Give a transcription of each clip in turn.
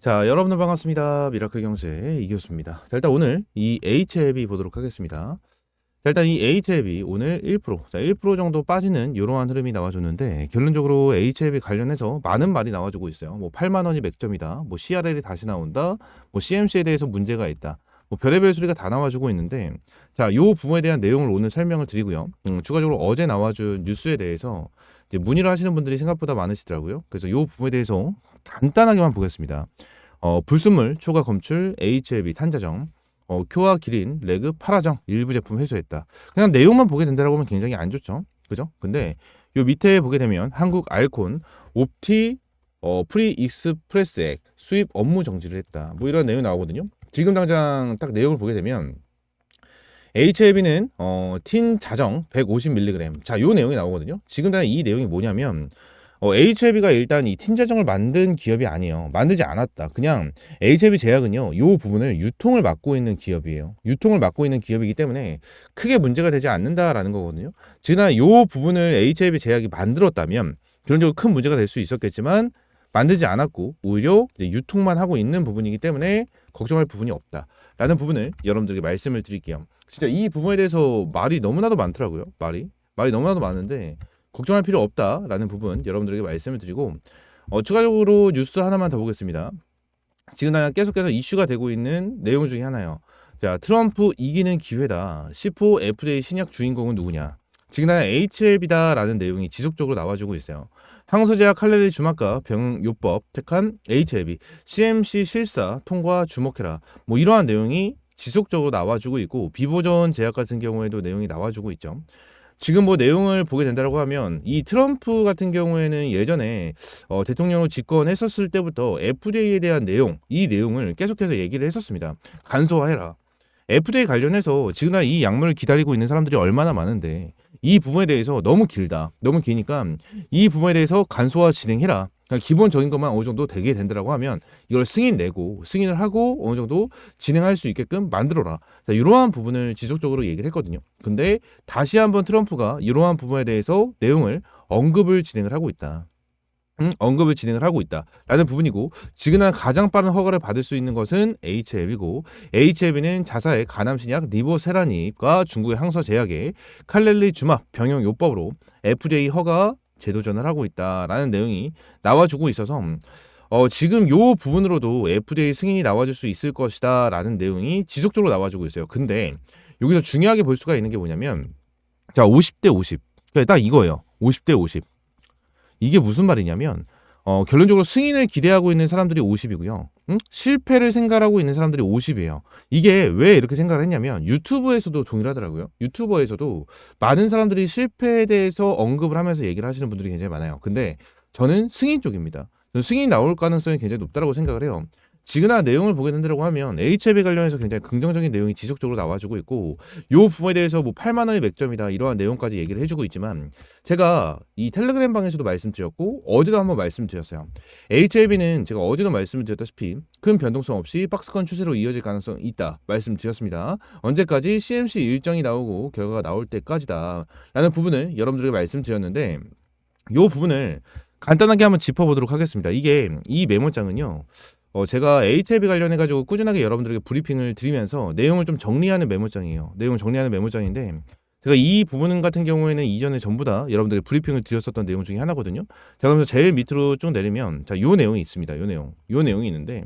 자, 여러분들 반갑습니다. 미라클 경제 이교수입니다. 자, 일단 오늘 이 HLB 보도록 하겠습니다. 자, 일단 이 HLB 오늘 1%, 자, 1% 정도 빠지는 이러한 흐름이 나와줬는데 결론적으로 HLB 관련해서 많은 말이 나와주고 있어요. 뭐 8만 원이 맥점이다, 뭐 CRL이 다시 나온다, 뭐 CMC에 대해서 문제가 있다. 뭐 별의별 소리가 다 나와주고 있는데, 자, 요 부분에 대한 내용을 오늘 설명을 드리고요. 추가적으로 어제 나와준 뉴스에 대해서 이제 문의를 하시는 분들이 생각보다 많으시더라고요. 그래서 요 부분에 대해서 간단하게만 보겠습니다. 불순물 초과 검출 HLB 탄자정, 큐어 기린 레그 파라정 일부 제품 회수했다. 그냥 내용만 보게 된다라고 하면 굉장히 안 좋죠, 그죠? 근데 요 밑에 보게 되면 한국 알콘 옵티 프리 익스프레스액 수입 업무 정지를 했다, 뭐 이런 내용이 나오거든요. 지금 당장 딱 내용을 보게 되면 HLB는 틴 자정 150mg, 자, 요 내용이 나오거든요. 지금 당장 이 내용이 뭐냐면 HLB가 일단 이 틴자정을 만든 기업이 아니에요. 만들지 않았다. 그냥 HLB 제약은요, 이 부분을 유통을 맡고 있는 기업이에요. 유통을 맡고 있는 기업이기 때문에 크게 문제가 되지 않는다라는 거거든요. 지난 이 부분을 HLB 제약이 만들었다면 결론적으로 큰 문제가 될 수 있었겠지만 만들지 않았고 오히려 이제 유통만 하고 있는 부분이기 때문에 걱정할 부분이 없다라는 부분을 여러분들에게 말씀을 드릴게요. 진짜 이 부분에 대해서 말이 너무나도 많더라고요. 말이 너무나도 많은데 걱정할 필요 없다라는 부분 여러분들에게 말씀을 드리고, 추가적으로 뉴스 하나만 더 보겠습니다. 지금 계속해서 이슈가 되고 있는 내용 중에 하나요. 자, 트럼프 이기는 기회다. 10호 FDA 신약 주인공은 누구냐? 지금 HLB다라는 내용이 지속적으로 나와주고 있어요. 항소제약 칼레리 주막과 병요법 택한 HLB, CMC 실사 통과 주목해라. 뭐 이러한 내용이 지속적으로 나와주고 있고, 비보전 제약 같은 경우에도 내용이 나와주고 있죠. 지금 뭐 내용을 보게 된다고 하면 이 트럼프 같은 경우에는 예전에 대통령으로 집권했었을 때부터 FDA에 대한 내용, 이 내용을 계속해서 얘기를 했었습니다. 간소화해라. FDA 관련해서 지금 이 약물을 기다리고 있는 사람들이 얼마나 많은데 이 부분에 대해서 너무 길다. 너무 기니까 이 부분에 대해서 간소화 진행해라. 그러니까 기본적인 것만 어느 정도 되게 된다고 하면 이걸 승인을 하고 어느 정도 진행할 수 있게끔 만들어라. 자, 이러한 부분을 지속적으로 얘기를 했거든요. 근데 다시 한번 트럼프가 이러한 부분에 대해서 내용을 언급을 진행을 하고 있다. 언급을 진행을 하고 있다라는 부분이고, 지금 가장 빠른 허가를 받을 수 있는 것은 HLB고, HLB는 자사의 간암신약 리보세라닙과 중국의 항서제약의 칼렐리 주막 병용요법으로 FDA 허가 재도전을 하고 있다라는 내용이 나와주고 있어서 지금 요 부분으로도 FDA 승인이 나와줄 수 있을 것이다 라는 내용이 지속적으로 나와주고 있어요. 근데 여기서 중요하게 볼 수가 있는 게 뭐냐면, 자, 50대 50, 그러니까 딱 이거예요. 50대 50. 이게 무슨 말이냐면 결론적으로 승인을 기대하고 있는 사람들이 50이고요. 실패를 생각하고 있는 사람들이 50이에요. 이게 왜 이렇게 생각을 했냐면 유튜브에서도 동일하더라고요. 유튜버에서도 많은 사람들이 실패에 대해서 언급을 하면서 얘기를 하시는 분들이 굉장히 많아요. 근데 저는 승인 쪽입니다. 저는 승인이 나올 가능성이 굉장히 높다고 생각을 해요. 지그나 내용을 보게 된다고 하면 HLB 관련해서 굉장히 긍정적인 내용이 지속적으로 나와주고 있고, 요 부분에 대해서 뭐 8만 원이 맥점이다 이러한 내용까지 얘기를 해주고 있지만, 제가 이 텔레그램 방에서도 말씀드렸고 어제도 한번 말씀드렸어요. HLB는 제가 어제도 말씀을 드렸다시피 큰 변동성 없이 박스권 추세로 이어질 가능성이 있다 말씀드렸습니다. 언제까지? CMC 일정이 나오고 결과가 나올 때까지다 라는 부분을 여러분들에게 말씀드렸는데, 요 부분을 간단하게 한번 짚어보도록 하겠습니다. 이게 이 메모장은요, 제가 HLB 관련해가지고 꾸준하게 여러분들에게 브리핑을 드리면서 내용을 좀 정리하는 메모장이에요. 내용 정리하는 메모장인데, 제가 이 부분 같은 경우에는 이전에 전부 다 여러분들에게 브리핑을 드렸었던 내용 중에 하나거든요. 자, 그러면서 제일 밑으로 쭉 내리면, 자, 요 내용이 있습니다. 요 내용이 있는데,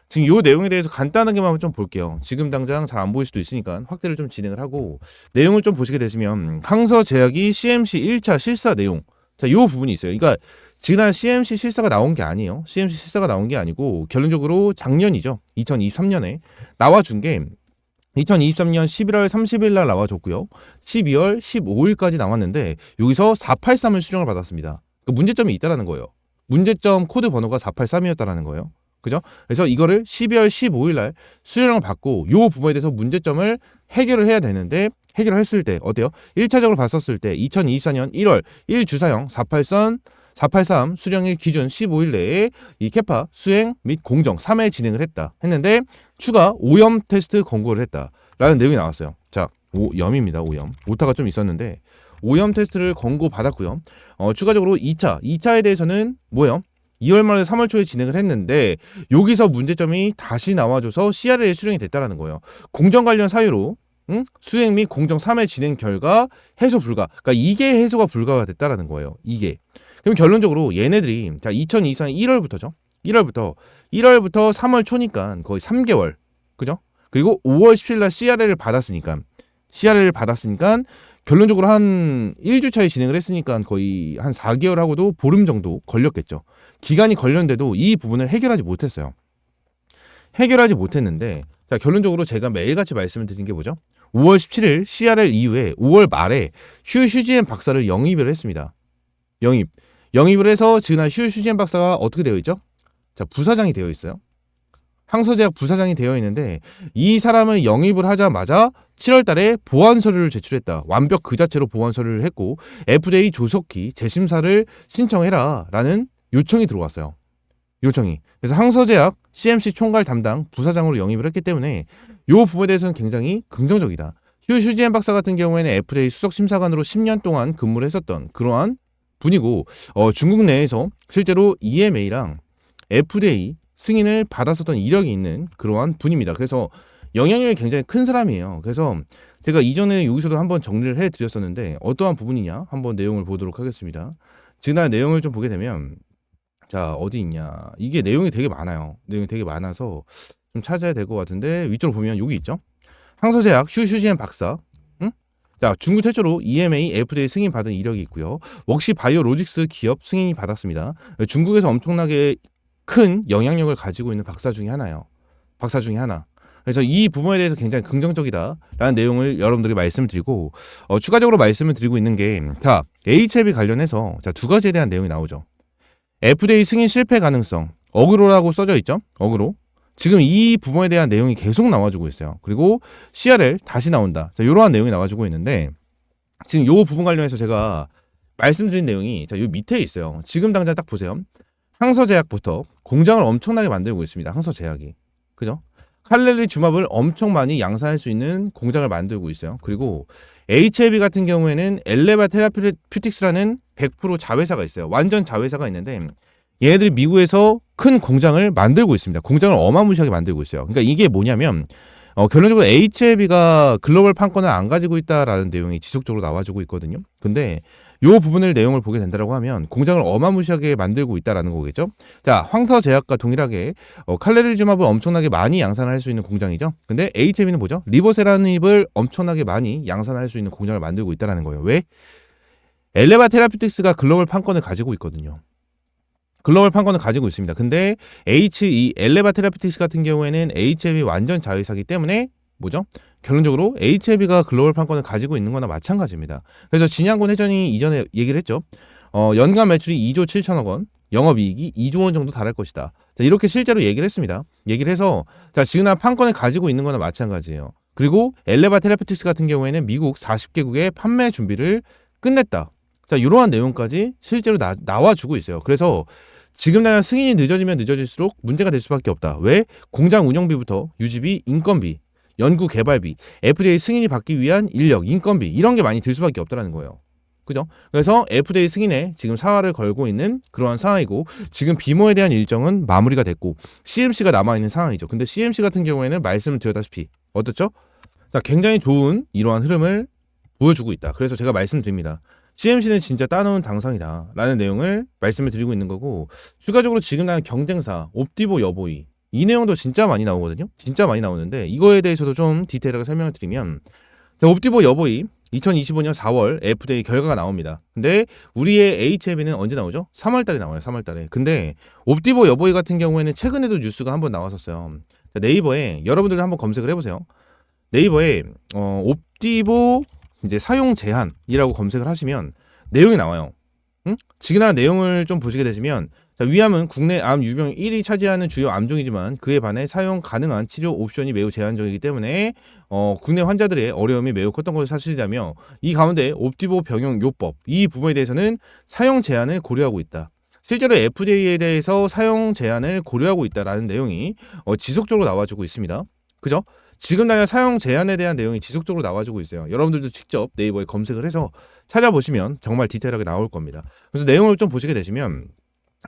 지금 요 내용에 대해서 간단하게만 좀 볼게요. 지금 당장 잘 안 보일 수도 있으니까 확대를 좀 진행을 하고, 내용을 좀 보시게 되시면, 항서제약이 CMC 1차 실사 내용, 자, 요 부분이 있어요. 그러니까 지난 CMC 실사가 나온 게 아니에요. CMC 실사가 나온 게 아니고 결론적으로 작년이죠. 2023년에 나와준 게 2023년 11월 30일 날 나와줬고요. 12월 15일까지 나왔는데 여기서 483을 수령을 받았습니다. 그러니까 문제점이 있다라는 거예요. 문제점 코드 번호가 483이었다라는 거예요. 그죠? 그래서 이거를 12월 15일 날 수령을 받고 요 부분에 대해서 문제점을 해결을 해야 되는데, 해결을 했을 때 어때요? 1차적으로 봤었을 때 2024년 1월 1주사형 483 수령일 기준 15일 내에 이 캐파 수행 및 공정 3회 진행을 했는데 추가 오염 테스트 권고를 했다라는 내용이 나왔어요. 자, 오염입니다. 오타가 좀 있었는데 오염 테스트를 권고 받았고요. 추가적으로 2차에 대해서는 뭐예요? 2월 말에 3월 초에 진행을 했는데 여기서 문제점이 다시 나와줘서 CRL이 수령이 됐다라는 거예요. 공정 관련 사유로 수행 및 공정 3회 진행 결과 해소 불가. 그러니까 이게 해소가 불가가 됐다라는 거예요. 이게. 그럼 결론적으로 얘네들이 자 2024년 1월부터죠. 1월부터 3월 초니까 거의 3개월. 그죠? 그리고 5월 17일 날 CRL을 받았으니까 결론적으로 한 1주 차에 진행을 했으니까 거의 한 4개월하고도 보름 정도 걸렸겠죠. 기간이 걸렸는데도 이 부분을 해결하지 못했어요. 해결하지 못했는데 자 결론적으로 제가 매일같이 말씀을 드린 게 뭐죠? 5월 17일 CRL 이후에 5월 말에 휴 박사를 영입을 했습니다. 영입을 해서 지금 휴 박사가 어떻게 되어 있죠? 자 부사장이 되어 있어요. 항서제약 부사장이 되어 있는데 이 사람을 영입을 하자마자 7월 달에 보완 서류를 제출했다. 완벽 그 자체로 보완 서류를 했고 FDA 조속히 재심사를 신청해라 라는 요청이 들어왔어요. 그래서 항서제약 CMC 총괄 담당 부사장으로 영입을 했기 때문에 이 부분에 대해서는 굉장히 긍정적이다. 휴지엔 박사 같은 경우에는 FDA 수석 심사관으로 10년 동안 근무를 했었던 그러한 분이고 중국 내에서 실제로 EMA랑 FDA 승인을 받았었던 이력이 있는 그러한 분입니다. 그래서 영향력이 굉장히 큰 사람이에요. 그래서 제가 이전에 여기서도 한번 정리를 해드렸었는데 어떠한 부분이냐 한번 내용을 보도록 하겠습니다. 지난 내용을 좀 보게 되면 자 어디 있냐 이게 내용이 되게 많아요. 내용이 되게 많아서 좀 찾아야 될 것 같은데 위쪽으로 보면 여기 있죠. 항서제약 휴지엔 박사 자 중국 최초로 EMA, FDA 승인 받은 이력이 있고요. 웍시 바이오로직스 기업 승인이 받았습니다. 중국에서 엄청나게 큰 영향력을 가지고 있는 박사 중에 하나. 그래서 이 부분에 대해서 굉장히 긍정적이다라는 내용을 여러분들이 말씀을 드리고 추가적으로 말씀을 드리고 있는 게 자 HIV 관련해서 자 두 가지에 대한 내용이 나오죠. FDA 승인 실패 가능성 어그로라고 써져 있죠. 어그로. 지금 이 부분에 대한 내용이 계속 나와주고 있어요. 그리고 CRL 다시 나온다. 자 이러한 내용이 나와주고 있는데 지금 이 부분 관련해서 제가 말씀드린 내용이 자 요 밑에 있어요. 지금 당장 딱 보세요. 항서제약부터 공장을 엄청나게 만들고 있습니다. 항서제약이. 그죠? 칼렐리 주맙을 엄청 많이 양산할 수 있는 공장을 만들고 있어요. 그리고 HIV 같은 경우에는 엘레바 테라퓨틱스라는 100% 자회사가 있어요. 완전 자회사가 있는데 얘네들이 미국에서 큰 공장을 만들고 있습니다. 공장을 어마무시하게 만들고 있어요. 그러니까 이게 뭐냐면 결론적으로 HLB가 글로벌 판권을 안 가지고 있다라는 내용이 지속적으로 나와주고 있거든요. 근데 요 부분을 내용을 보게 된다라고 하면 공장을 어마무시하게 만들고 있다라는 거겠죠. 자, 황서제약과 동일하게 칼레리주맙을 엄청나게 많이 양산할 수 있는 공장이죠. 근데 HLB는 뭐죠? 리보세라닙을 엄청나게 많이 양산할 수 있는 공장을 만들고 있다라는 거예요. 왜? 엘레바 테라퓨틱스가 글로벌 판권을 가지고 있거든요. 글로벌 판권을 가지고 있습니다. 근데 엘레바 테라퓨틱스 같은 경우에는 HLB 완전 자회사이기 때문에 뭐죠? 결론적으로 HLB가 글로벌 판권을 가지고 있는 거나 마찬가지입니다. 그래서 진양곤 회장이 이전에 얘기를 했죠. 연간 매출이 2조 7천억 원, 영업이익이 2조 원 정도 달할 것이다. 자, 이렇게 실제로 얘기를 했습니다. 얘기를 해서 자, 지금 판권을 가지고 있는 거나 마찬가지예요. 그리고 엘레바 테라퓨틱스 같은 경우에는 미국 40개국의 판매 준비를 끝냈다. 자, 이러한 내용까지 실제로 나와주고 있어요. 그래서 지금 당장 승인이 늦어지면 늦어질수록 문제가 될 수밖에 없다. 왜? 공장 운영비부터 유지비, 인건비, 연구 개발비, FDA 승인이 받기 위한 인력, 인건비 이런 게 많이 들 수밖에 없다는 거예요. 그죠? 그래서 FDA 승인에 지금 사활을 걸고 있는 그러한 상황이고 지금 비모에 대한 일정은 마무리가 됐고 CMC가 남아있는 상황이죠. 근데 CMC 같은 경우에는 말씀을 드렸다시피 어떻죠? 자, 굉장히 좋은 이러한 흐름을 보여주고 있다. 그래서 제가 말씀드립니다. CMC는 진짜 따놓은 당상이다 라는 내용을 말씀을 드리고 있는 거고 추가적으로 지금 나는 경쟁사 옵디보 여보이 이 내용도 진짜 많이 나오거든요. 진짜 많이 나오는데 이거에 대해서도 좀 디테일하게 설명을 드리면 옵디보 여보이 2025년 4월 FDA 결과가 나옵니다. 근데 우리의 HLB는 언제 나오죠? 3월달에 나와요. 3월달에. 근데 옵디보 여보이 같은 경우에는 최근에도 뉴스가 한번 나왔었어요. 네이버에 여러분들도 한번 검색을 해보세요. 네이버에 옵디보 이제 사용 제한이라고 검색을 하시면 내용이 나와요. 지금의 내용을 좀 보시게 되시면 자, 위암은 국내 암 유병 1위 차지하는 주요 암종이지만 그에 반해 사용 가능한 치료 옵션이 매우 제한적이기 때문에 국내 환자들의 어려움이 매우 컸던 것이 사실이라며 이 가운데 옵디보 병용 요법 이 부분에 대해서는 사용 제한을 고려하고 있다. 실제로 FDA에 대해서 사용 제한을 고려하고 있다라는 내용이 지속적으로 나와주고 있습니다. 그죠? 지금 당장 사용 제한에 대한 내용이 지속적으로 나와주고 있어요. 여러분들도 직접 네이버에 검색을 해서 찾아보시면 정말 디테일하게 나올 겁니다. 그래서 내용을 좀 보시게 되시면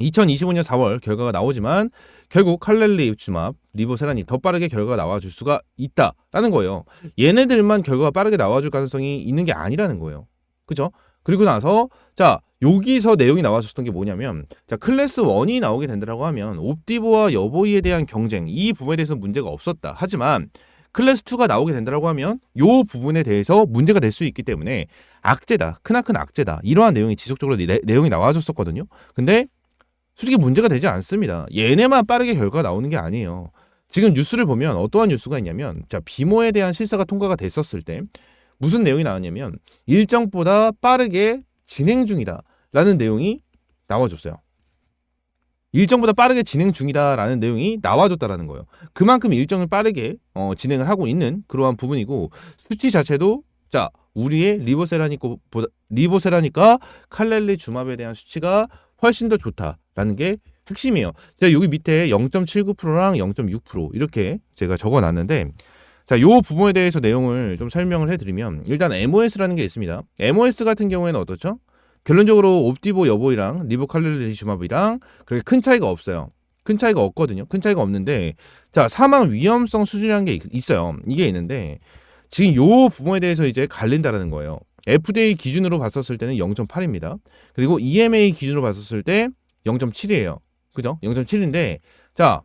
2025년 4월 결과가 나오지만 결국 칼렐리주맙, 리보세라니 더 빠르게 결과가 나와줄 수가 있다라는 거예요. 얘네들만 결과가 빠르게 나와줄 가능성이 있는 게 아니라는 거예요. 그죠? 그리고 나서 자 여기서 내용이 나왔었던 게 뭐냐면 자 클래스 1이 나오게 된다라고 하면 옵디보와 여보이에 대한 경쟁 이 부분에 대해서 문제가 없었다. 하지만 클래스 2가 나오게 된다라고 하면 요 부분에 대해서 문제가 될 수 있기 때문에 악재다. 크나큰 악재다. 이러한 내용이 지속적으로 내용이 나와줬었거든요. 근데 솔직히 문제가 되지 않습니다. 얘네만 빠르게 결과가 나오는 게 아니에요. 지금 뉴스를 보면 어떠한 뉴스가 있냐면 자 비모에 대한 실사가 통과가 됐었을 때 무슨 내용이 나왔냐면 일정보다 빠르게 진행 중이다 라는 내용이 나와줬어요. 일정보다 빠르게 진행 중이다라는 내용이 나와줬다라는 거예요. 그만큼 일정을 빠르게 진행을 하고 있는 그러한 부분이고 수치 자체도 자 우리의 리보세라니까 칼렐리주맙에 대한 수치가 훨씬 더 좋다라는 게 핵심이에요. 제가 여기 밑에 0.79%랑 0.6% 이렇게 제가 적어놨는데 자, 요 부분에 대해서 내용을 좀 설명을 해드리면 일단 MOS라는 게 있습니다. MOS 같은 경우에는 어떻죠? 결론적으로 옵디보 여보이랑 리보칼렐리주맙이랑 그렇게 큰 차이가 없어요. 큰 차이가 없거든요. 큰 차이가 없는데 자 사망 위험성 수준이라는 게 있어요. 이게 있는데 지금 요 부분에 대해서 이제 갈린다라는 거예요. FDA 기준으로 봤었을 때는 0.8입니다. 그리고 EMA 기준으로 봤었을 때 0.7이에요. 그죠? 0.7인데 자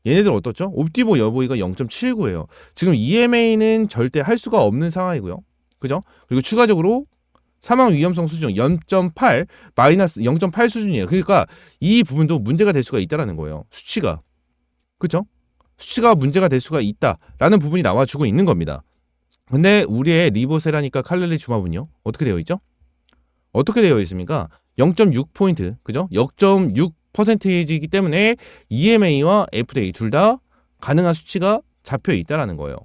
얘네들 어떻죠? 옵디보 여보이가 0.79예요. 지금 EMA는 절대 할 수가 없는 상황이고요. 그죠? 그리고 추가적으로 사망 위험성 수준 0.8 마이너스 0.8 수준이에요. 그러니까 이 부분도 문제가 될 수가 있다라는 거예요. 수치가. 그죠? 수치가 문제가 될 수가 있다라는 부분이 나와주고 있는 겁니다. 근데 우리의 리보세라니까 칼렐리주맙은요. 어떻게 되어 있죠? 어떻게 되어 있습니까? 0.6포인트. 그죠? 0.6%이기 때문에 EMA와 FDA 둘 다 가능한 수치가 잡혀 있다라는 거예요.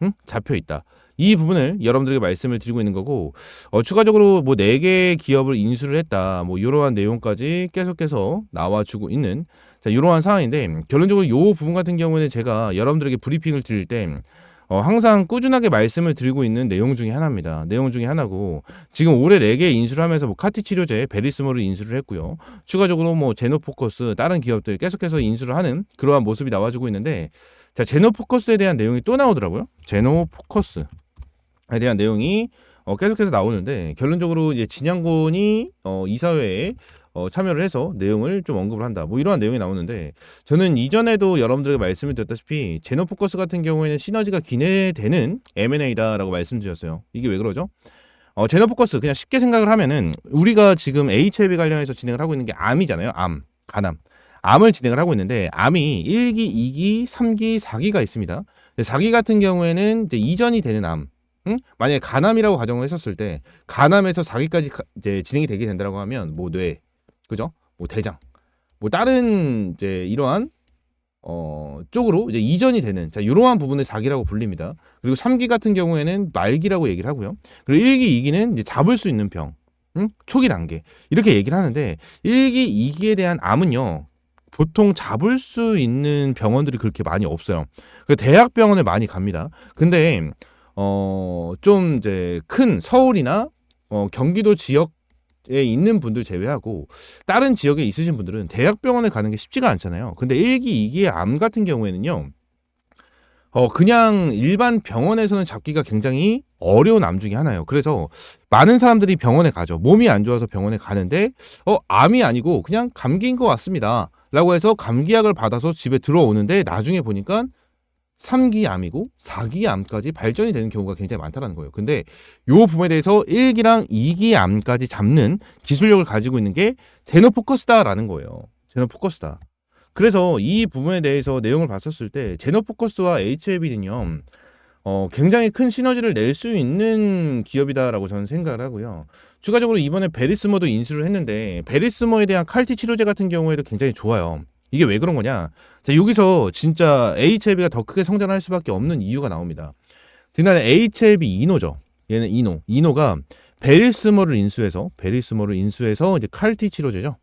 응? 잡혀 있다. 이 부분을 여러분들에게 말씀을 드리고 있는 거고 추가적으로 뭐 4개 기업을 인수를 했다. 뭐 이러한 내용까지 계속해서 나와주고 있는 자, 이러한 상황인데 결론적으로 이 부분 같은 경우는 제가 여러분들에게 브리핑을 드릴 때 항상 꾸준하게 말씀을 드리고 있는 내용 중에 하나입니다. 내용 중에 하나고 지금 올해 4개 인수를 하면서 뭐 카티 치료제 베리스모를 인수를 했고요. 추가적으로 뭐 제노포커스 다른 기업들 계속해서 인수를 하는 그러한 모습이 나와주고 있는데 자 제노포커스에 대한 내용이 또 나오더라고요. 제노포커스에 대한 내용이 계속해서 나오는데 결론적으로 이제 진양곤이 이사회에 참여를 해서 내용을 좀 언급을 한다. 뭐 이러한 내용이 나오는데 저는 이전에도 여러분들에게 말씀을 드렸다시피 제노포커스 같은 경우에는 시너지가 기대되는 M&A다라고 말씀드렸어요. 이게 왜 그러죠? 제노포커스 그냥 쉽게 생각을 하면은 우리가 지금 HIV 관련해서 진행을 하고 있는 게 암이잖아요. 암, 간암. 암을 진행을 하고 있는데 암이 1기, 2기, 3기, 4기가 있습니다. 4기 같은 경우에는 이제 이전이 되는 암. 응? 만약에 간암이라고 가정을 했었을 때 간암에서 4기까지 이제 진행이 되게 된다고 하면 뭐 뇌, 그죠? 뭐 대장, 뭐 다른 이제 이러한 쪽으로 이제 이전이 되는 자 이러한 부분을 4기라고 불립니다. 그리고 3기 같은 경우에는 말기라고 얘기를 하고요. 그리고 1기, 2기는 이제 잡을 수 있는 병, 응? 초기 단계 이렇게 얘기를 하는데 1기, 2기에 대한 암은요. 보통 잡을 수 있는 병원들이 그렇게 많이 없어요. 대학병원을 많이 갑니다. 근데 좀 이제 큰 서울이나 경기도 지역에 있는 분들 제외하고 다른 지역에 있으신 분들은 대학병원에 가는 게 쉽지가 않잖아요. 근데 1기, 2기의 암 같은 경우에는요. 그냥 일반 병원에서는 잡기가 굉장히 어려운 암 중에 하나예요. 그래서 많은 사람들이 병원에 가죠. 몸이 안 좋아서 병원에 가는데 암이 아니고 그냥 감기인 것 같습니다. 라고 해서 감기약을 받아서 집에 들어오는데 나중에 보니까 3기 암이고 4기 암까지 발전이 되는 경우가 굉장히 많다는 거예요. 근데 이 부분에 대해서 1기랑 2기 암까지 잡는 기술력을 가지고 있는 게 제노포커스다라는 거예요. 제노포커스다. 그래서 이 부분에 대해서 내용을 봤었을 때 제노포커스와 HLB는요. 굉장히 큰 시너지를 낼 수 있는 기업이다라고 저는 생각을 하고요. 추가적으로 이번에 베리스모도 인수를 했는데 베리스모에 대한 칼티 치료제 같은 경우에도 굉장히 좋아요. 이게 왜 그런 거냐? 자, 여기서 진짜 HLB가 더 크게 성장할 수밖에 없는 이유가 나옵니다. 지난해 HLB 이노죠. 얘는 이노가 베리스모를 인수해서 이제 칼티 치료제죠.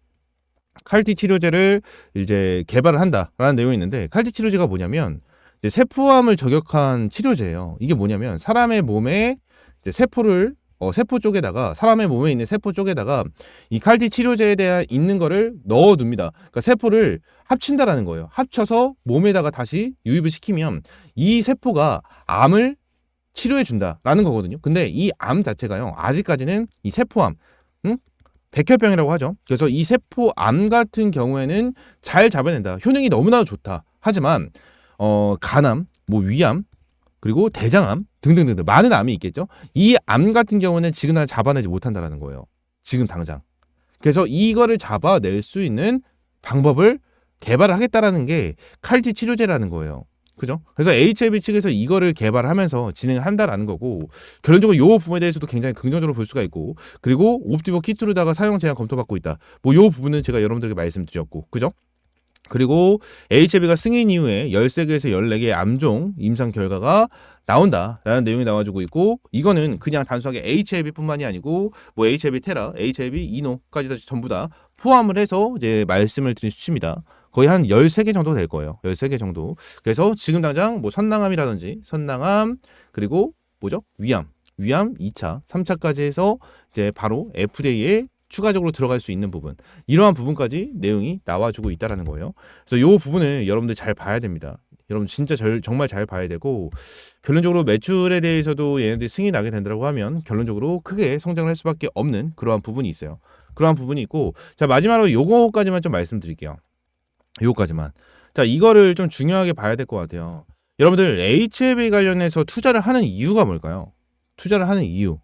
칼티 치료제를 이제 개발을 한다라는 내용이 있는데 칼티 치료제가 뭐냐면 이제 세포암을 저격한 치료제예요. 이게 뭐냐면 사람의 몸에 이제 세포를 세포 쪽에다가 사람의 몸에 있는 세포 쪽에다가 이 칼티 치료제에 대한 있는 거를 넣어둡니다. 그러니까 세포를 합친다라는 거예요. 합쳐서 몸에다가 다시 유입을 시키면 이 세포가 암을 치료해 준다라는 거거든요. 근데 이 암 자체가요, 아직까지는 이 세포암, 응? 백혈병이라고 하죠. 그래서 이 세포암 같은 경우에는 잘 잡아낸다. 효능이 너무나도 좋다. 하지만 간암, 뭐 위암, 그리고 대장암 등등등등 많은 암이 있겠죠. 이 암 같은 경우는 지금 날 잡아내지 못한다라는 거예요. 지금 당장. 그래서 이거를 잡아낼 수 있는 방법을 개발을 하겠다라는 게 칼티 치료제라는 거예요. 그죠? 그래서 HIV 측에서 이거를 개발하면서 진행을 한다라는 거고, 결론적으로 이 부분에 대해서도 굉장히 긍정적으로 볼 수가 있고, 그리고 옵티버 키트로다가 사용 제한 검토받고 있다. 뭐 이 부분은 제가 여러분들에게 말씀드렸고, 그죠? 그리고 HIV가 승인 이후에 13개에서 14개의 암종 임상 결과가 나온다라는 내용이 나와주고 있고, 이거는 그냥 단순하게 HIV뿐만이 아니고 뭐 HIV 테라, HIV 이노까지 다 전부 다 포함을 해서 이제 말씀을 드린 수치입니다. 거의 한 13개 정도 될 거예요. 13개 정도. 그래서 지금 당장 뭐 선낭암이라든지 선낭암, 그리고 뭐죠? 위암 2차, 3차까지 해서 이제 바로 FDA에 추가적으로 들어갈 수 있는 부분, 이러한 부분까지 내용이 나와주고 있다라는 거예요. 그래서 이 부분을 여러분들 잘 봐야 됩니다. 여러분 진짜 정말 잘 봐야 되고, 결론적으로 매출에 대해서도 얘네들이 승인이 나게 된다고 하면 결론적으로 크게 성장을 할 수밖에 없는 그러한 부분이 있어요. 그러한 부분이 있고, 자 마지막으로 요거까지만 좀 말씀드릴게요. 요거까지만. 자 이거를 좀 중요하게 봐야 될 것 같아요. 여러분들 HIV 관련해서 투자를 하는 이유가 뭘까요? 투자를 하는 이유,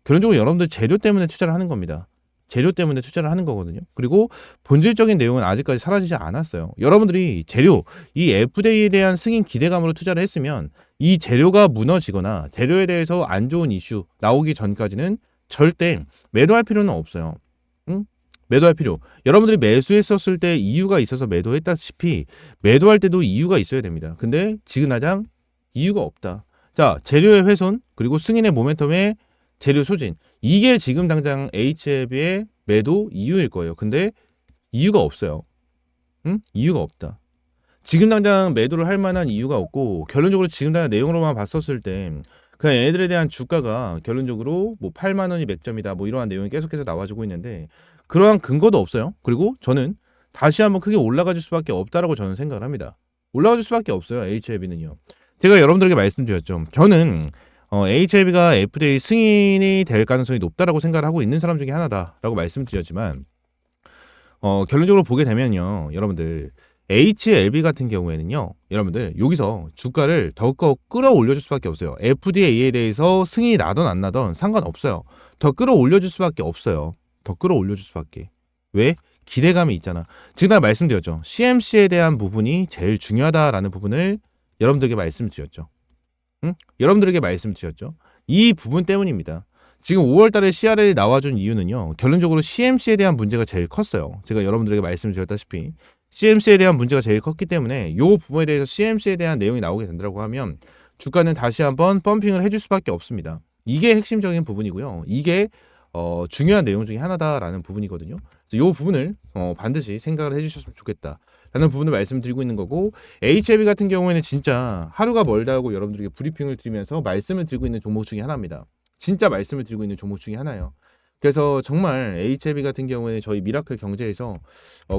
결론적으로 여러분들 재료 때문에 투자를 하는 겁니다. 재료 때문에 투자를 하는 거거든요. 그리고 본질적인 내용은 아직까지 사라지지 않았어요. 여러분들이 재료, 이 FDA에 대한 승인 기대감으로 투자를 했으면 이 재료가 무너지거나 재료에 대해서 안 좋은 이슈 나오기 전까지는 절대 매도할 필요는 없어요. 응? 매도할 필요. 여러분들이 매수했었을 때 이유가 있어서 매도했다시피 매도할 때도 이유가 있어야 됩니다. 근데 지금 당장 이유가 없다. 자, 재료의 훼손, 그리고 승인의 모멘텀의 재료 소진, 이게 지금 당장 HLB의 매도 이유일 거예요. 근데 이유가 없어요. 응? 이유가 없다. 지금 당장 매도를 할 만한 이유가 없고, 결론적으로 지금 당장 내용으로만 봤었을 때 그냥 얘네들에 대한 주가가 결론적으로 뭐 8만 원이 맥점이다, 뭐 이러한 내용이 계속해서 나와주고 있는데 그러한 근거도 없어요. 그리고 저는 다시 한번 크게 올라가줄 수밖에 없다라고 저는 생각을 합니다. 올라가줄 수밖에 없어요. HLB는요. 제가 여러분들에게 말씀드렸죠. 저는 HIV가 FDA 승인이 될 가능성이 높다라고 생각을 하고 있는 사람 중에 하나다라고 말씀드렸지만, 결론적으로 보게 되면요, 여러분들 HLB 같은 경우에는요, 여러분들 여기서 주가를 더욱더 끌어올려줄 수밖에 없어요. FDA에 대해서 승인이 나던 안 나던 상관없어요. 더 끌어올려줄 수밖에 없어요. 더 끌어올려줄 수밖에. 왜? 기대감이 있잖아. 지금 다 말씀드렸죠. CMC에 대한 부분이 제일 중요하다라는 부분을 여러분들에게 말씀드렸죠. 응? 여러분들에게 말씀드렸죠. 이 부분 때문입니다. 지금 5월달에 CRL이 나와준 이유는요, 결론적으로 CMC에 대한 문제가 제일 컸어요. 제가 여러분들에게 말씀드렸다시피 CMC에 대한 문제가 제일 컸기 때문에 이 부분에 대해서 CMC에 대한 내용이 나오게 된다고 하면 주가는 다시 한번 펌핑을 해줄 수밖에 없습니다. 이게 핵심적인 부분이고요. 이게 중요한 내용 중에 하나다라는 부분이거든요. 이 부분을 반드시 생각을 해주셨으면 좋겠다 라는 부분을 말씀드리고 있는 거고, HIV 같은 경우에는 진짜 하루가 멀다 하고 여러분들에게 브리핑을 드리면서 말씀을 드리고 있는 종목 중에 하나입니다. 진짜 말씀을 드리고 있는 종목 중에 하나예요. 그래서 정말 HIV 같은 경우에는 저희 미라클 경제에서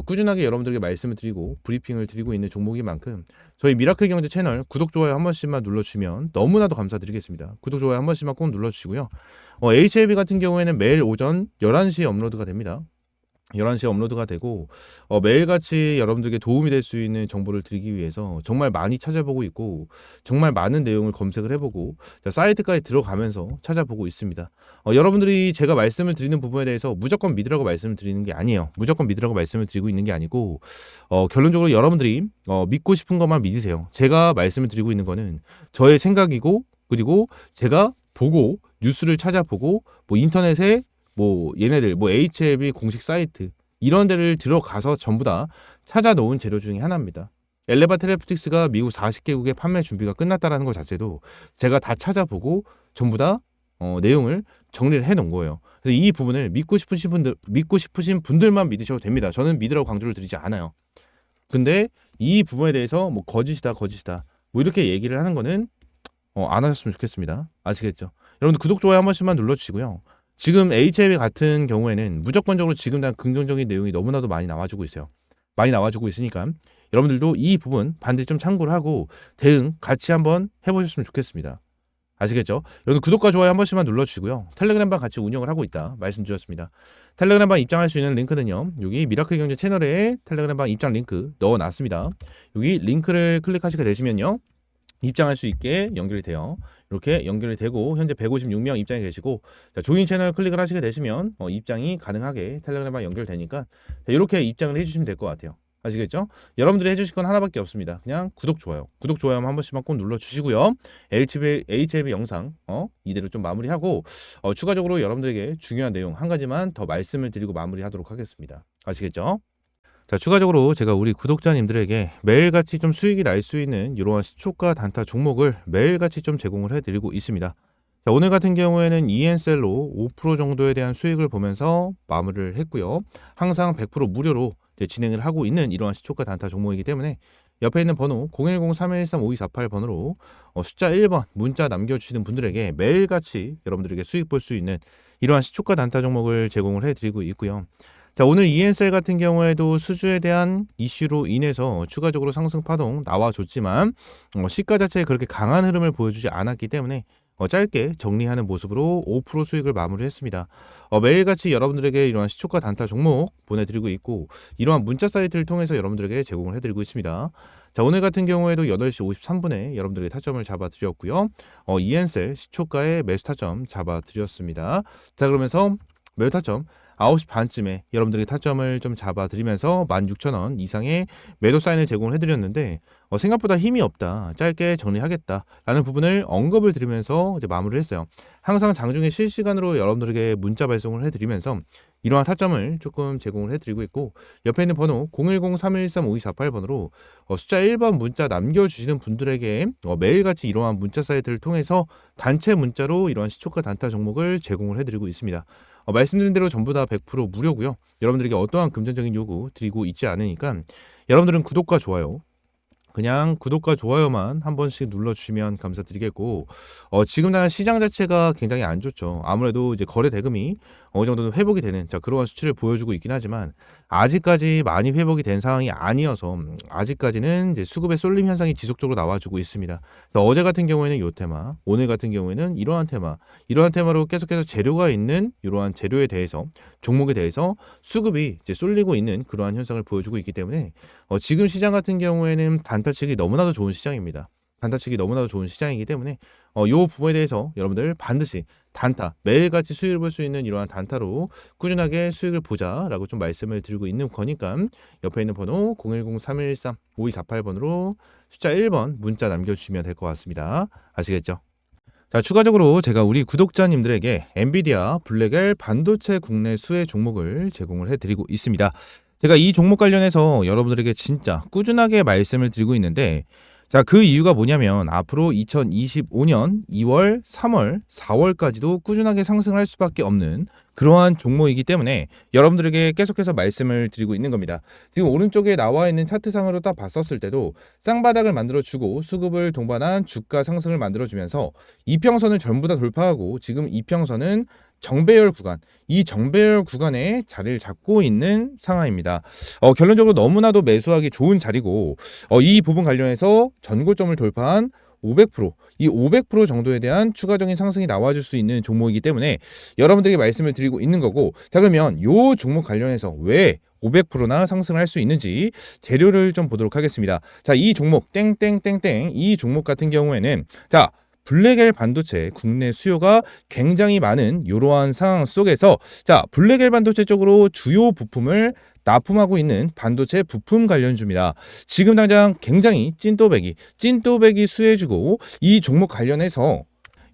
꾸준하게 여러분들에게 말씀을 드리고 브리핑을 드리고 있는 종목인 만큼, 저희 미라클 경제 채널 구독, 좋아요 한 번씩만 눌러주시면 너무나도 감사드리겠습니다. 구독, 좋아요 한 번씩만 꼭 눌러주시고요. HIV 같은 경우에는 매일 오전 11시에 업로드가 됩니다. 11시에 업로드가 되고, 매일같이 여러분들에게 도움이 될 수 있는 정보를 드리기 위해서 정말 많이 찾아보고 있고, 정말 많은 내용을 검색을 해보고 사이트까지 들어가면서 찾아보고 있습니다. 여러분들이 제가 말씀을 드리는 부분에 대해서 무조건 믿으라고 말씀을 드리는 게 아니에요. 무조건 믿으라고 말씀을 드리고 있는 게 아니고, 결론적으로 여러분들이 믿고 싶은 것만 믿으세요. 제가 말씀을 드리고 있는 거는 저의 생각이고, 그리고 제가 보고 뉴스를 찾아보고 뭐 인터넷에 뭐 얘네들 뭐 HLB 공식 사이트 이런 데를 들어가서 전부 다 찾아놓은 재료 중에 하나입니다. 엘레바 테라피틱스가 미국 40개국의 판매 준비가 끝났다라는 것 자체도 제가 다 찾아보고 전부 다 내용을 정리를 해놓은 거예요. 그래서 이 부분을 믿고 싶으신 분들만 믿으셔도 됩니다. 저는 믿으라고 강조를 드리지 않아요. 근데 이 부분에 대해서 뭐 거짓이다 뭐 이렇게 얘기를 하는 거는 안 하셨으면 좋겠습니다. 아시겠죠? 여러분들 구독, 좋아요 한 번씩만 눌러주시고요. 지금 HLB 같은 경우에는 무조건적으로 지금 다 긍정적인 내용이 너무나도 많이 나와주고 있어요. 많이 나와주고 있으니까 여러분들도 이 부분 반드시 좀 참고를 하고 대응 같이 한번 해보셨으면 좋겠습니다. 아시겠죠? 여러분 구독과 좋아요 한 번씩만 눌러주시고요. 텔레그램방 같이 운영을 하고 있다 말씀드렸습니다. 텔레그램방 입장할 수 있는 링크는요. 여기 미라클 경제 채널에 텔레그램방 입장 링크 넣어놨습니다. 여기 링크를 클릭하시게 되시면요. 입장할 수 있게 연결이 돼요. 이렇게 연결이 되고 현재 156명 입장이 계시고 자, 조인 채널 클릭을 하시게 되시면 입장이 가능하게 텔레그램방 연결되니까 자, 이렇게 입장을 해주시면 될 것 같아요. 아시겠죠? 여러분들이 해주실 건 하나밖에 없습니다. 그냥 구독, 좋아요. 구독, 좋아요 한 번씩만 꼭 눌러주시고요. HLB 영상 이대로 좀 마무리하고 추가적으로 여러분들에게 중요한 내용 한 가지만 더 말씀을 드리고 마무리하도록 하겠습니다. 아시겠죠? 자, 추가적으로 제가 우리 구독자님들에게 매일같이 좀 수익이 날 수 있는 이러한 시초가 단타 종목을 매일같이 좀 제공을 해드리고 있습니다. 자, 오늘 같은 경우에는 EN셀로 5% 정도에 대한 수익을 보면서 마무리를 했고요. 항상 100% 무료로 진행을 하고 있는 이러한 시초가 단타 종목이기 때문에 옆에 있는 번호 010-3113-5248 번호로 숫자 1번 문자 남겨주시는 분들에게 매일같이 여러분들에게 수익 볼 수 있는 이러한 시초가 단타 종목을 제공을 해드리고 있고요. 자, 오늘 EN셀 같은 경우에도 수주에 대한 이슈로 인해서 추가적으로 상승 파동 나와줬지만 시가 자체에 그렇게 강한 흐름을 보여주지 않았기 때문에 짧게 정리하는 모습으로 5% 수익을 마무리했습니다. 매일같이 여러분들에게 이러한 시초가 단타 종목 보내드리고 있고 이러한 문자 사이트를 통해서 여러분들에게 제공을 해드리고 있습니다. 자, 오늘 같은 경우에도 8시 53분에 여러분들에게 타점을 잡아드렸고요. EN셀 시초가의 매수 타점 잡아드렸습니다. 자, 그러면서 매수 타점 9시 반쯤에 여러분들에게 타점을 좀 잡아드리면서 16,000원 이상의 매도 사인을 제공을 해드렸는데 생각보다 힘이 없다, 짧게 정리하겠다라는 부분을 언급을 드리면서 이제 마무리를 했어요. 항상 장중에 실시간으로 여러분들에게 문자 발송을 해드리면서 이러한 타점을 조금 제공을 해드리고 있고 옆에 있는 번호 010-3113-5248 번호로 숫자 1번 문자 남겨주시는 분들에게 매일같이 이러한 문자 사이트를 통해서 단체 문자로 이러한 시초가 단타 종목을 제공을 해드리고 있습니다. 말씀드린 대로 전부 다 100% 무료고요. 여러분들에게 어떠한 금전적인 요구 드리고 있지 않으니까 여러분들은 구독과 좋아요, 그냥 구독과 좋아요만 한 번씩 눌러주시면 감사드리겠고 지금 당장 시장 자체가 굉장히 안 좋죠. 아무래도 이제 거래 대금이 어느 정도 회복이 되는 그러한 수치를 보여주고 있긴 하지만 아직까지 많이 회복이 된 상황이 아니어서 아직까지는 이제 수급의 쏠림 현상이 지속적으로 나와주고 있습니다. 어제 같은 경우에는 요 테마, 오늘 같은 경우에는 이러한 테마로 계속해서 재료가 있는 이러한 재료에 대해서 종목에 대해서 수급이 이제 쏠리고 있는 그러한 현상을 보여주고 있기 때문에 지금 시장 같은 경우에는 단타치기 너무나도 좋은 시장입니다. 단타치기 너무나도 좋은 시장이기 때문에 이 부분에 대해서 여러분들 반드시 단타, 매일같이 수익을 볼 수 있는 이러한 단타로 꾸준하게 수익을 보자라고 좀 말씀을 드리고 있는 거니까 옆에 있는 번호 010-3113-5248 번호로 숫자 1번 문자 남겨주시면 될 것 같습니다. 아시겠죠? 자, 추가적으로 제가 우리 구독자님들에게 엔비디아 블랙엘 반도체 국내 수혜 종목을 제공을 해드리고 있습니다. 제가 이 종목 관련해서 여러분들에게 진짜 꾸준하게 말씀을 드리고 있는데 자, 그 이유가 뭐냐면 앞으로 2025년 2월, 3월, 4월까지도 꾸준하게 상승할 수밖에 없는 그러한 종목이기 때문에 여러분들에게 계속해서 말씀을 드리고 있는 겁니다. 지금 오른쪽에 나와 있는 차트상으로 딱 봤었을 때도 쌍바닥을 만들어주고 수급을 동반한 주가 상승을 만들어주면서 이평선을 전부 다 돌파하고 지금 이평선은 정배열 구간, 이 정배열 구간에 자리를 잡고 있는 상황입니다. 결론적으로 너무나도 매수하기 좋은 자리고 이 부분 관련해서 전고점을 돌파한 500%, 이 500% 정도에 대한 추가적인 상승이 나와줄 수 있는 종목이기 때문에 여러분들에게 말씀을 드리고 있는 거고, 자, 그러면 이 종목 관련해서 왜 500%나 상승을 할 수 있는지 재료를 좀 보도록 하겠습니다. 자, 이 종목 땡땡땡땡 이 종목 같은 경우에는 자, 블랙엘 반도체 국내 수요가 굉장히 많은 이러한 상황 속에서 자, 블랙엘 반도체 쪽으로 주요 부품을 납품하고 있는 반도체 부품 관련주입니다. 지금 당장 굉장히 찐또배기 수혜주고 이 종목 관련해서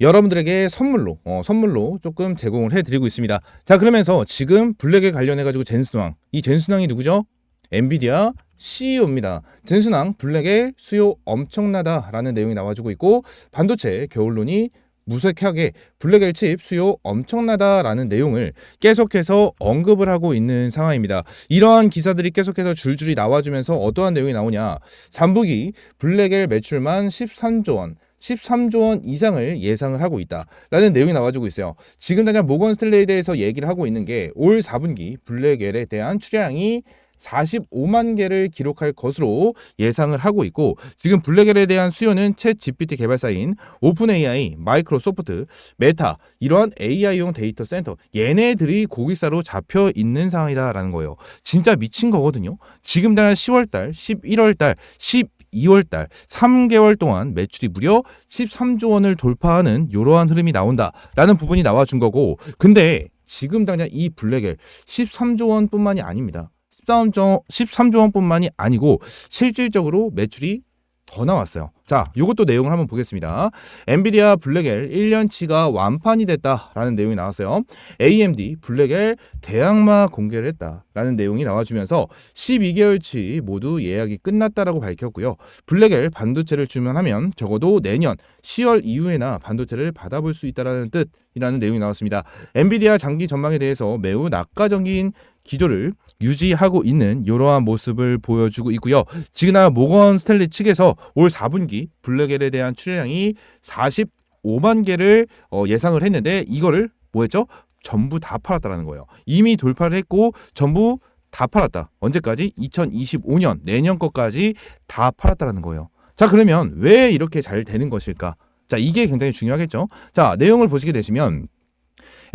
여러분들에게 선물로 조금 제공을 해드리고 있습니다. 자, 그러면서 지금 블랙에 관련해가지고 젠순왕, 이 젠순왕이 누구죠? 엔비디아 CEO입니다. 젠순왕 블랙의 수요 엄청나다라는 내용이 나와주고 있고 반도체 겨울론이 무색하게 블랙엘 칩 수요 엄청나다라는 내용을 계속해서 언급을 하고 있는 상황입니다. 이러한 기사들이 계속해서 줄줄이 나와주면서 어떠한 내용이 나오냐, 3분기 블랙엘 매출만 13조 원, 13조 원 이상을 예상을 하고 있다라는 내용이 나와주고 있어요. 지금 당장 모건 스탠레이에 대해서 얘기를 하고 있는 게 올 4분기 블랙엘에 대한 출하량이 45만 개를 기록할 것으로 예상을 하고 있고, 지금 블랙엘에 대한 수요는 챗 GPT 개발사인 오픈 AI, 마이크로소프트, 메타, 이러한 AI용 데이터 센터, 얘네들이 고객사로 잡혀 있는 상황이다라는 거예요. 진짜 미친 거거든요. 지금 당장 10월달, 11월달, 12월달 3개월 동안 매출이 무려 13조 원을 돌파하는 이러한 흐름이 나온다라는 부분이 나와준 거고, 근데 지금 당장 이 블랙엘 13조 원뿐만이 아닙니다. 13조 원뿐만이 아니고 실질적으로 매출이 더 나왔어요. 자, 이것도 내용을 한번 보겠습니다. 엔비디아 블랙엘 1년치가 완판이 됐다라는 내용이 나왔어요. AMD 블랙엘 대항마 공개를 했다라는 내용이 나와주면서 12개월치 모두 예약이 끝났다라고 밝혔고요. 블랙엘 반도체를 주문하면 적어도 내년 10월 이후에나 반도체를 받아볼 수 있다라는 뜻이라는 내용이 나왔습니다. 엔비디아 장기 전망에 대해서 매우 낙관적인 기조를 유지하고 있는 이러한 모습을 보여주고 있고요. 지금 모건 스탠리 측에서 올 4분기 블랙엘에 대한 출하량이 45만 개를 예상을 했는데, 이거를 뭐였죠? 전부 다 팔았다라는 거예요. 이미 돌파를 했고 전부 다 팔았다. 언제까지? 2025년 내년 것까지 다 팔았다라는 거예요. 자, 그러면 왜 이렇게 잘 되는 것일까? 자, 이게 굉장히 중요하겠죠. 자, 내용을 보시게 되시면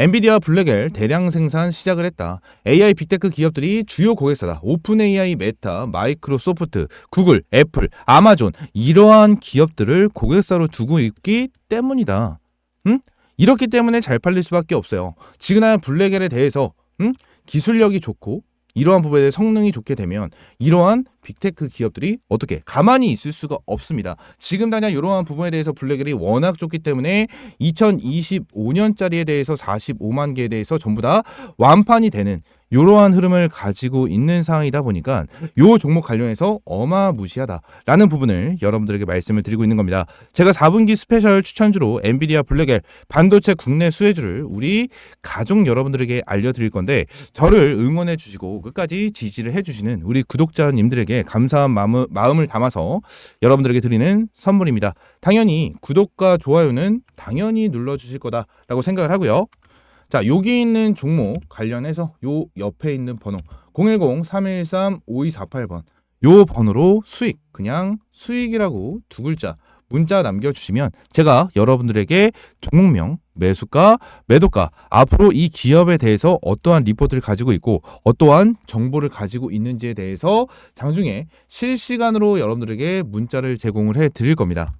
엔비디아 블랙엘 대량 생산 시작을 했다. AI 빅테크 기업들이 주요 고객사다. 오픈 AI, 메타, 마이크로소프트, 구글, 애플, 아마존, 이러한 기업들을 고객사로 두고 있기 때문이다. 이렇기 때문에 잘 팔릴 수밖에 없어요. 지금 블랙엘에 대해서 기술력이 좋고 이러한 부분에 대해 성능이 좋게 되면 이러한 빅테크 기업들이 어떻게 가만히 있을 수가 없습니다. 지금 당장 이러한 부분에 대해서 블랙엘이 워낙 좋기 때문에 2025년짜리에 대해서 45만 개에 대해서 전부 다 완판이 되는 이러한 흐름을 가지고 있는 상황이다 보니까 이 종목 관련해서 어마무시하다라는 부분을 여러분들에게 말씀을 드리고 있는 겁니다. 제가 4분기 스페셜 추천주로 엔비디아 블랙엘 반도체 국내 수혜주를 우리 가족 여러분들에게 알려드릴 건데, 저를 응원해 주시고 끝까지 지지를 해주시는 우리 구독자님들에게 감사한 마음을 담아서 여러분들에게 드리는 선물입니다. 당연히 구독과 좋아요는 당연히 눌러주실 거다라고 생각을 하고요. 자, 여기 있는 종목 관련해서 요 옆에 있는 번호 010-313-5248번 요 번호로 수익, 그냥 수익이라고 두 글자 문자 남겨주시면 제가 여러분들에게 종목명, 매수가, 매도가, 앞으로 이 기업에 대해서 어떠한 리포트를 가지고 있고 어떠한 정보를 가지고 있는지에 대해서 장중에 실시간으로 여러분들에게 문자를 제공을 해드릴 겁니다.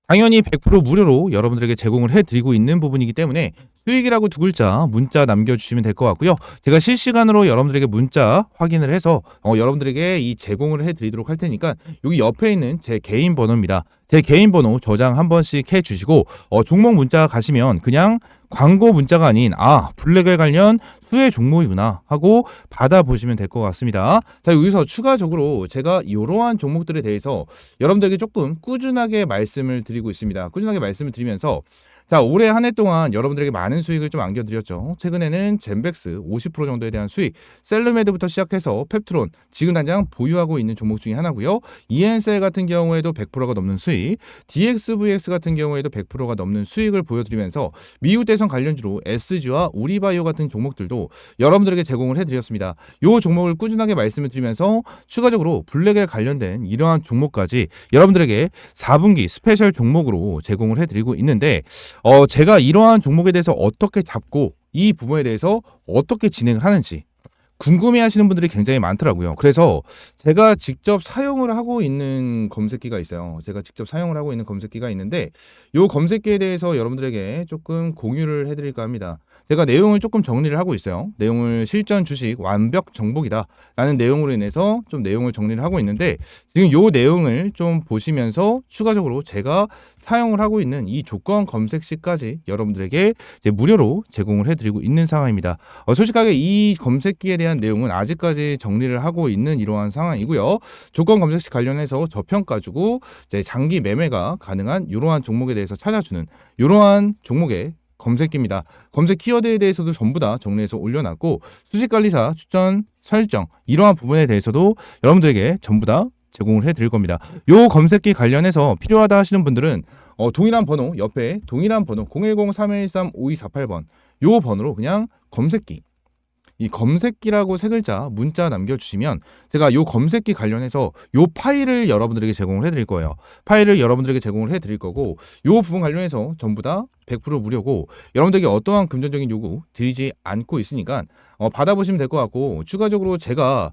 당연히 100% 무료로 여러분들에게 제공을 해드리고 있는 부분이기 때문에 수익이라고 두 글자 문자 남겨주시면 될 것 같고요. 제가 실시간으로 여러분들에게 문자 확인을 해서 여러분들에게 이 제공을 해드리도록 할 테니까 여기 옆에 있는 제 개인 번호입니다. 제 개인 번호 저장 한 번씩 해주시고 종목 문자 가시면 그냥 광고 문자가 아닌 블랙엘 관련 수혜 종목이구나 하고 받아보시면 될 것 같습니다. 자, 여기서 추가적으로 제가 이러한 종목들에 대해서 여러분들에게 조금 꾸준하게 말씀을 드리고 있습니다. 꾸준하게 말씀을 드리면서 자, 올해 한 해 동안 여러분들에게 많은 수익을 좀 안겨드렸죠. 최근에는 젠백스 50% 정도에 대한 수익, 셀르메드부터 시작해서 펩트론, 지금 당장 보유하고 있는 종목 중에 하나고요. 이엔셀 같은 경우에도 100%가 넘는 수익, DXVX 같은 경우에도 100%가 넘는 수익을 보여드리면서 미국 대선 관련주로 SG와 우리바이오 같은 종목들도 여러분들에게 제공을 해드렸습니다. 이 종목을 꾸준하게 말씀을 드리면서 추가적으로 블랙엘 관련된 이러한 종목까지 여러분들에게 4분기 스페셜 종목으로 제공을 해드리고 있는데, 제가 이러한 종목에 대해서 어떻게 잡고 이 부분에 대해서 어떻게 진행을 하는지 궁금해하시는 분들이 굉장히 많더라고요. 그래서 제가 직접 사용을 하고 있는 검색기가 있어요. 제가 직접 사용을 하고 있는 검색기가 있는데 이 검색기에 대해서 여러분들에게 조금 공유를 해드릴까 합니다. 제가 내용을 조금 정리를 하고 있어요. 내용을 실전 주식 완벽 정복이다 라는 내용으로 인해서 좀 내용을 정리를 하고 있는데, 지금 이 내용을 좀 보시면서 추가적으로 제가 사용을 하고 있는 이 조건 검색시까지 여러분들에게 이제 무료로 제공을 해드리고 있는 상황입니다. 솔직하게 이 검색기에 대한 내용은 아직까지 정리를 하고 있는 이러한 상황이고요. 조건 검색시 관련해서 저평가 주고 이제 장기 매매가 가능한 이러한 종목에 대해서 찾아주는 이러한 종목의 검색기입니다. 검색 키워드에 대해서도 전부 다 정리해서 올려놨고, 수식관리사 추천 설정 이러한 부분에 대해서도 여러분들에게 전부 다 제공을 해드릴 겁니다. 요 검색기 관련해서 필요하다 하시는 분들은 동일한 번호 옆에 동일한 번호 010-3113-5248번 요 번호로 그냥 검색기, 이 검색기라고 세 글자 문자 남겨주시면 제가 요 검색기 관련해서 요 파일을 여러분들에게 제공을 해드릴 거예요. 파일을 여러분들에게 제공을 해드릴 거고 요 부분 관련해서 전부 다 100% 무료고 여러분들에게 어떠한 금전적인 요구 드리지 않고 있으니까 받아보시면 될 것 같고 추가적으로 제가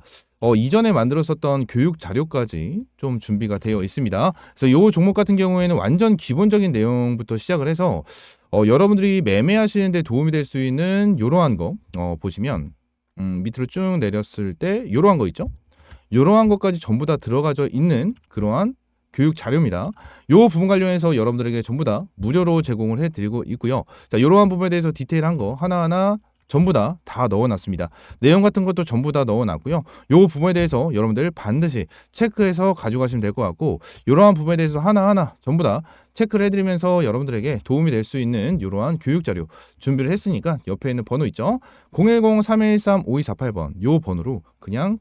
이전에 만들었었던 교육 자료까지 좀 준비가 되어 있습니다. 그래서 요 종목 같은 경우에는 완전 기본적인 내용부터 시작을 해서 여러분들이 매매하시는데 도움이 될 수 있는 이러한 거 보시면 밑으로 쭉 내렸을 때 이러한 거 있죠? 이러한 것까지 전부 다 들어가져 있는 그러한 교육 자료입니다. 이 부분 관련해서 여러분들에게 전부 다 무료로 제공을 해드리고 있고요. 자, 이러한 부분에 대해서 디테일한 거 하나하나 전부 다 넣어놨습니다. 내용 같은 것도 전부 다 넣어놨고요. 이 부분에 대해서 여러분들 반드시 체크해서 가져가시면 될 것 같고 이러한 부분에 대해서 하나하나 전부 다 체크를 해드리면서 여러분들에게 도움이 될 수 있는 이러한 교육자료 준비를 했으니까 옆에 있는 번호 있죠? 010-3113-5248번 요 번호로 그냥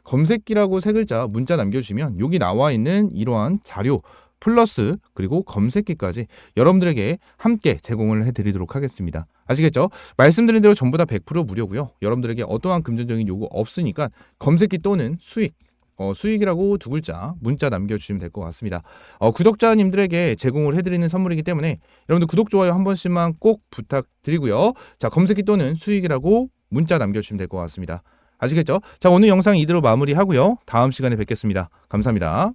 검색기라고 세 글자 문자 남겨주시면 여기 나와 있는 이러한 자료 플러스 그리고 검색기까지 여러분들에게 함께 제공을 해드리도록 하겠습니다. 아시겠죠? 말씀드린 대로 전부 다 100% 무료고요. 여러분들에게 어떠한 금전적인 요구 없으니까 검색기 또는 수익이라고 두 글자 문자 남겨주시면 될 것 같습니다. 구독자님들에게 제공을 해드리는 선물이기 때문에 여러분들 구독, 좋아요 한 번씩만 꼭 부탁드리고요. 자, 검색기 또는 수익이라고 문자 남겨주시면 될 것 같습니다. 아시겠죠? 자, 오늘 영상 이대로 마무리하고요. 다음 시간에 뵙겠습니다. 감사합니다.